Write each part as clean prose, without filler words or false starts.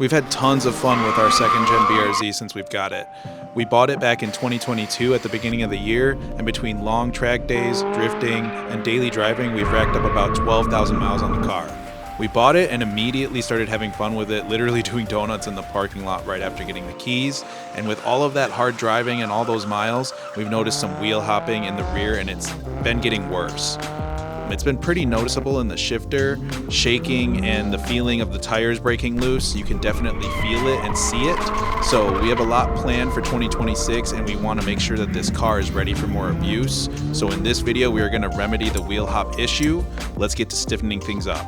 We've had tons of fun with our second gen BRZ since we've got it. We bought it back in 2022 at the beginning of the year, and between long track days, drifting, and daily driving, we've racked up about 12,000 miles on the car. We bought it and immediately started having fun with it, literally doing donuts in the parking lot right after getting the keys. And with all of that hard driving and all those miles, we've noticed some wheel hopping in the rear, and it's been getting worse. It's been pretty noticeable in the shifter, shaking, and the feeling of the tires breaking loose. You can definitely feel it and see it. So we have a lot planned for 2026, and we want to make sure that this car is ready for more abuse. So in this video, we are going to remedy the wheel hop issue. Let's get to stiffening things up.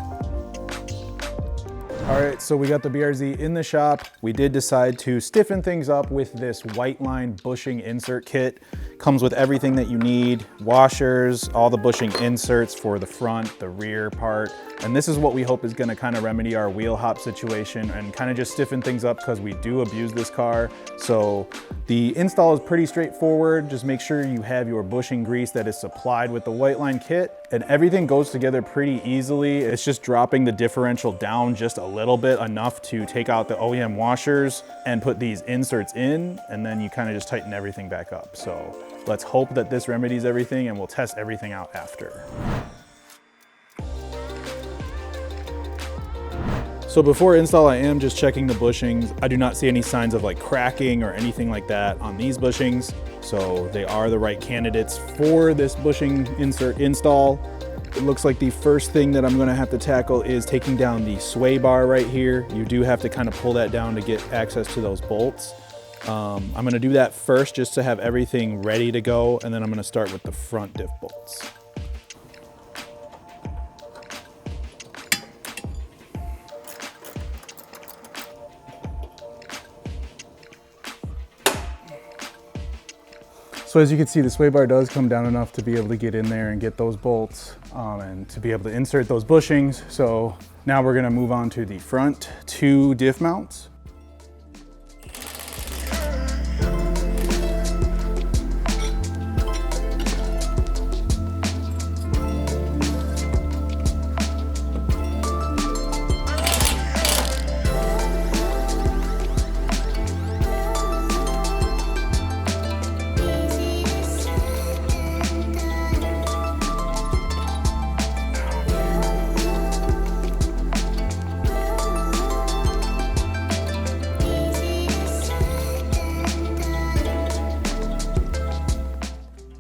All right, so we got the BRZ in the shop. We did decide to stiffen things up with this WHITELINE bushing insert kit. Comes with everything that you need, washers, all the bushing inserts for the front, the rear part. And this is what we hope is gonna kind of remedy our wheel hop situation and kind of just stiffen things up because we do abuse this car. So the install is pretty straightforward. Just make sure you have your bushing grease that is supplied with the WHITELINE kit, and everything goes together pretty easily. It's just dropping the differential down just a little bit, enough to take out the OEM washers and put these inserts in, and then you kind of just tighten everything back up. So let's hope that this remedies everything, and we'll test everything out after. So before install, I am just checking the bushings. I do not see any signs of like cracking or anything like that on these bushings. So they are the right candidates for this bushing insert install. It looks like the first thing that I'm gonna have to tackle is taking down the sway bar right here. You do have to kind of pull that down to get access to those bolts. I'm gonna do that first just to have everything ready to go, and then I'm gonna start with the front diff bolts. So as you can see, the sway bar does come down enough to be able to get in there and get those bolts and to be able to insert those bushings. So now we're gonna move on to the front two diff mounts.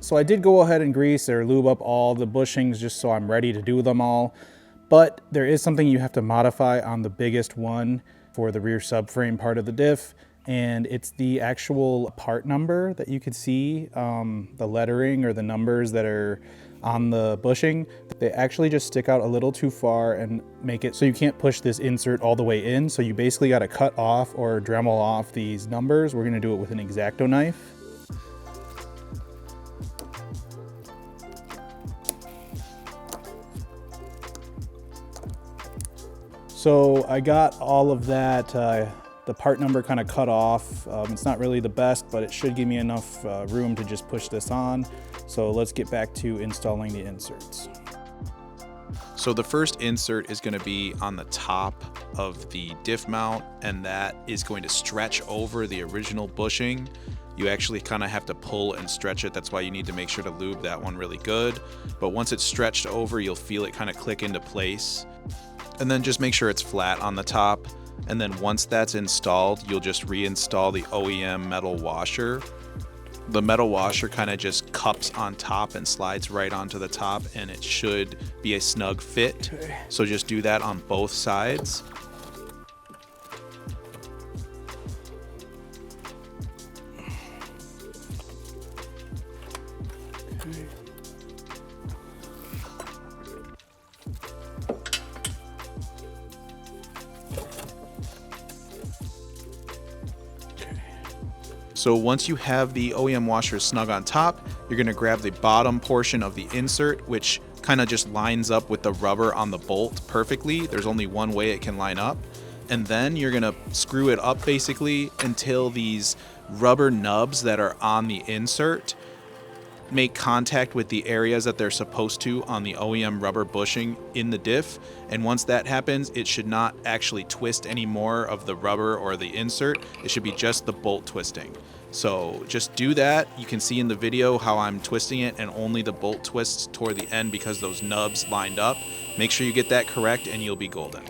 So I did go ahead and grease or lube up all the bushings just so I'm ready to do them all. But there is something you have to modify on the biggest one for the rear subframe part of the diff. And it's the actual part number that you could see, the lettering or the numbers that are on the bushing. They actually just stick out a little too far and make it so you can't push this insert all the way in. So you basically got to cut off or Dremel off these numbers. We're going to do it with an X-Acto knife. So I got all of that, the part number kind of cut off. It's not really the best, but it should give me enough room to just push this on. So let's get back to installing the inserts. So the first insert is going to be on the top of the diff mount, and that is going to stretch over the original bushing. You actually kind of have to pull and stretch it. That's why you need to make sure to lube that one really good. But once it's stretched over, you'll feel it kind of click into place. And then just make sure it's flat on the top. And then once that's installed, you'll just reinstall the OEM metal washer. The metal washer kind of just cups on top and slides right onto the top, and it should be a snug fit. So just do that on both sides. So once you have the OEM washer snug on top, you're going to grab the bottom portion of the insert, which kind of just lines up with the rubber on the bolt perfectly. There's only one way it can line up. And then you're going to screw it up basically until these rubber nubs that are on the insert make contact with the areas that they're supposed to on the OEM rubber bushing in the diff. And once that happens, it should not actually twist any more of the rubber or the insert. It should be just the bolt twisting. So just do that. You can see in the video how I'm twisting it, and only the bolt twists toward the end because those nubs lined up. Make sure you get that correct and you'll be golden.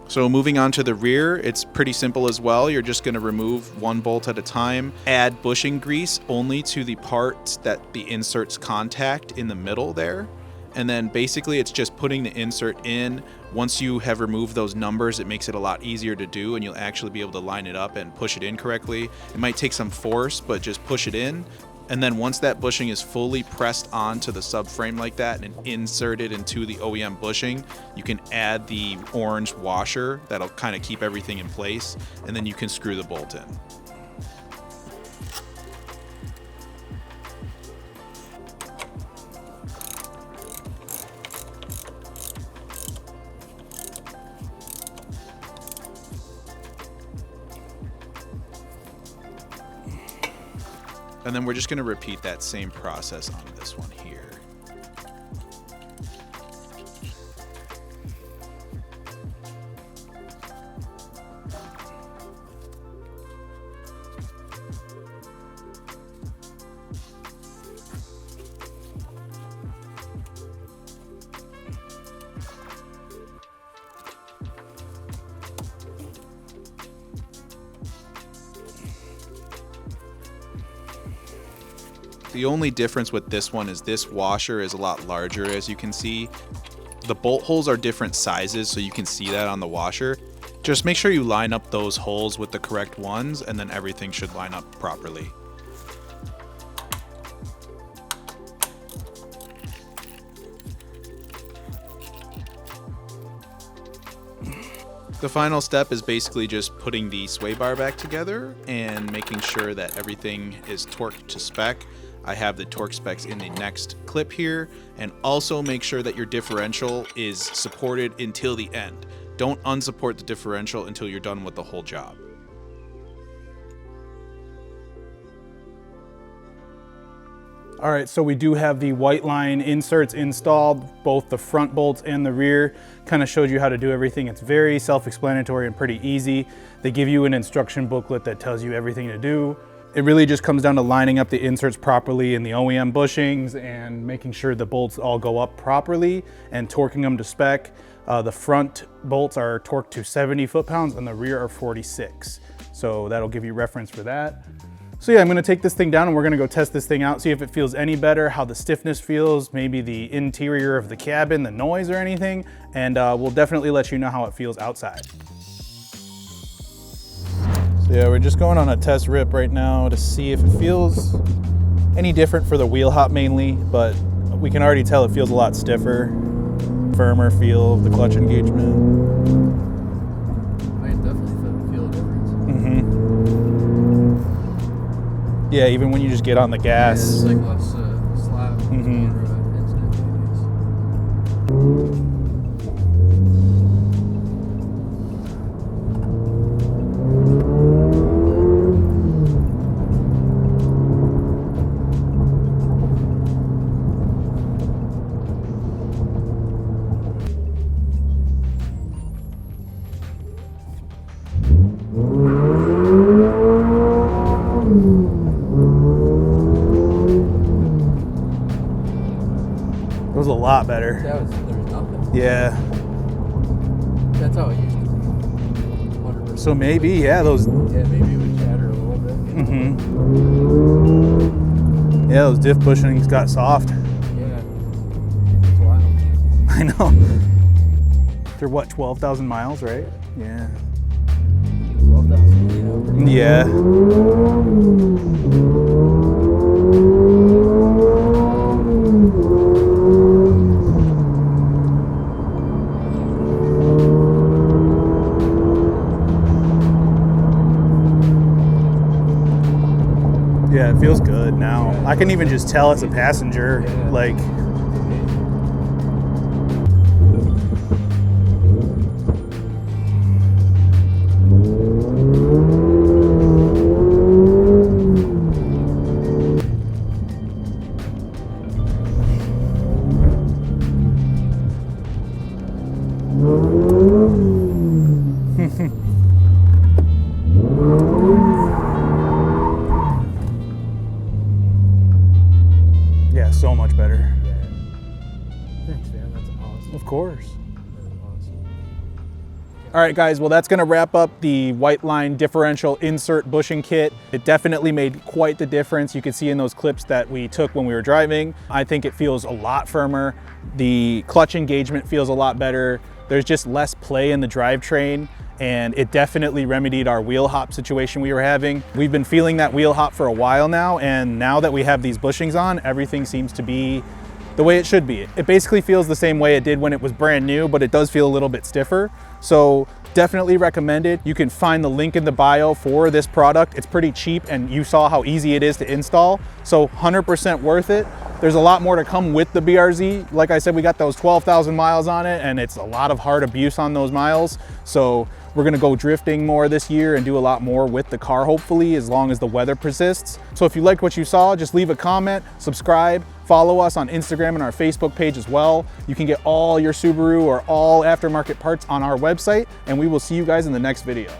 So moving on to the rear, it's pretty simple as well. You're just going to remove one bolt at a time. Add bushing grease only to the parts that the inserts contact in the middle there. And then basically it's just putting the insert in. Once you have removed those numbers, it makes it a lot easier to do, and you'll actually be able to line it up and push it in correctly. It might take some force, but just push it in. And then once that bushing is fully pressed onto the subframe like that and inserted into the OEM bushing, you can add the orange washer that'll kind of keep everything in place, and then you can screw the bolt in. And then we're just going to repeat that same process on this one here. The only difference with this one is this washer is a lot larger, as you can see. The bolt holes are different sizes, so you can see that on the washer. Just make sure you line up those holes with the correct ones, and then everything should line up properly. The final step is basically just putting the sway bar back together and making sure that everything is torqued to spec. I have the torque specs in the next clip here, and also make sure that your differential is supported until the end. Don't unsupport the differential until you're done with the whole job. All right, so we do have the WHITELINE inserts installed, both the front bolts and the rear. Kind of showed you how to do everything. It's very self-explanatory and pretty easy. They give you an instruction booklet that tells you everything to do. It really just comes down to lining up the inserts properly in the OEM bushings and making sure the bolts all go up properly and torquing them to spec. The front bolts are torqued to 70 foot-pounds and the rear are 46. So that'll give you reference for that. So yeah, I'm gonna take this thing down and we're gonna go test this thing out, see if it feels any better, how the stiffness feels, maybe the interior of the cabin, the noise or anything, and we'll definitely let you know how it feels outside. So yeah, we're just going on a test rip right now to see if it feels any different for the wheel hop mainly, but we can already tell it feels a lot stiffer, firmer feel of the clutch engagement. I can definitely feel a difference. Mm-hmm. Yeah, even when you just get on the gas. Yeah, it's like less slap. Mm-hmm. It was a lot better. There was nothing. Yeah. That's how it used to be. 100%. So maybe, yeah, those. Yeah, maybe it would chatter a little bit. Mm-hmm. Yeah, those diff bushings got soft. Yeah. It's wild. I know. They're what, 12,000 miles, right? Yeah. 12,000 feet over. Yeah. Yeah, it feels good now. I can even just tell as a passenger, Yeah. like, Yeah, so much better. Thanks, man. That's awesome. Of course. That's awesome. All right, guys, well, that's gonna wrap up the WHITELINE Differential Insert Bushing Kit. It definitely made quite the difference. You can see in those clips that we took when we were driving. I think it feels a lot firmer. The clutch engagement feels a lot better. There's just less play in the drivetrain, and it definitely remedied our wheel hop situation we were having. We've been feeling that wheel hop for a while now, and now that we have these bushings on, everything seems to be the way it should be. It basically feels the same way it did when it was brand new, but it does feel a little bit stiffer. So definitely recommend it. You can find the link in the bio for this product. It's pretty cheap, and you saw how easy it is to install. So 100% worth it. There's a lot more to come with the BRZ. Like I said, we got those 12,000 miles on it, and it's a lot of hard abuse on those miles. So we're gonna go drifting more this year and do a lot more with the car, hopefully, as long as the weather persists. So if you liked what you saw, just leave a comment, subscribe, follow us on Instagram and our Facebook page as well. You can get all your Subaru or all aftermarket parts on our website, and we will see you guys in the next video.